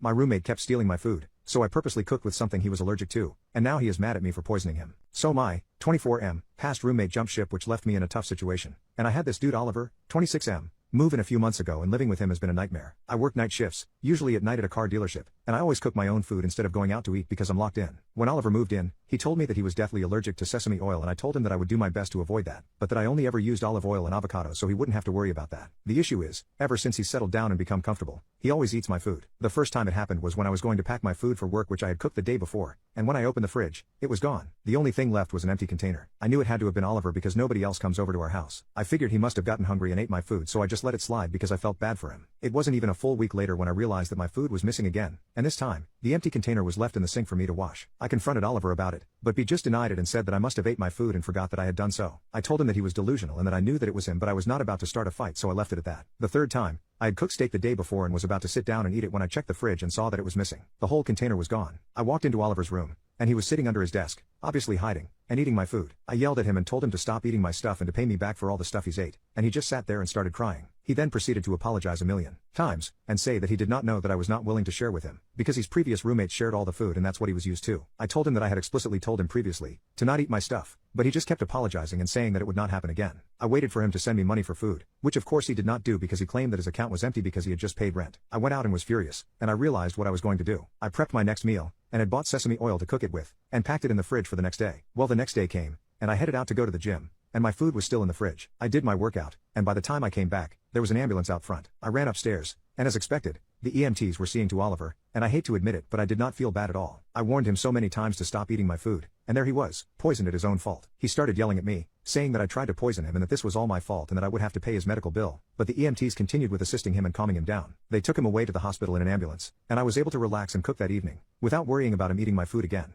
My roommate kept stealing my food, so I purposely cooked with something he was allergic to, and now he is mad at me for poisoning him. So my 24M past roommate jumped ship, which left me in a tough situation. And I had this dude Oliver, 26M, move in a few months ago, and living with him has been a nightmare. I work night shifts, usually at night at a car dealership, and I always cook my own food instead of going out to eat because I'm locked in. When Oliver moved in, he told me that he was deathly allergic to sesame oil, and I told him that I would do my best to avoid that, but that I only ever used olive oil and avocado so he wouldn't have to worry about that. The issue is, ever since he's settled down and become comfortable, he always eats my food. The first time it happened was when I was going to pack my food for work, which I had cooked the day before, and when I opened the fridge, it was gone. The only thing left was an empty container. I knew it had to have been Oliver because nobody else comes over to our house. I figured he must have gotten hungry and ate my food, so I just let it slide because I felt bad for him. It wasn't even a full week later when I realized that my food was missing again, and this time, the empty container was left in the sink for me to wash. I confronted Oliver about it, but he just denied it and said that I must have ate my food and forgot that I had done so. I told him that he was delusional and that I knew that it was him, but I was not about to start a fight, so I left it at that. The third time, I had cooked steak the day before and was about to sit down and eat it when I checked the fridge and saw that it was missing. The whole container was gone. I walked into Oliver's room, and he was sitting under his desk, obviously hiding, and eating my food. I yelled at him and told him to stop eating my stuff and to pay me back for all the stuff he's ate, and he just sat there and started crying. He then proceeded to apologize a million times, and say that he did not know that I was not willing to share with him, because his previous roommates shared all the food and that's what he was used to. I told him that I had explicitly told him previously to not eat my stuff, but he just kept apologizing and saying that it would not happen again. I waited for him to send me money for food, which of course he did not do because he claimed that his account was empty because he had just paid rent. I went out and was furious, and I realized what I was going to do. I prepped my next meal, and had bought sesame oil to cook it with, and packed it in the fridge for the next day. Well, the next day came, and I headed out to go to the gym, and my food was still in the fridge. I did my workout, and by the time I came back, there was an ambulance out front. I ran upstairs, and as expected, the EMTs were seeing to Oliver, and I hate to admit it, but I did not feel bad at all. I warned him so many times to stop eating my food, and there he was, poisoned at his own fault. He started yelling at me, saying that I tried to poison him and that this was all my fault and that I would have to pay his medical bill, but the EMTs continued with assisting him and calming him down. They took him away to the hospital in an ambulance, and I was able to relax and cook that evening, without worrying about him eating my food again.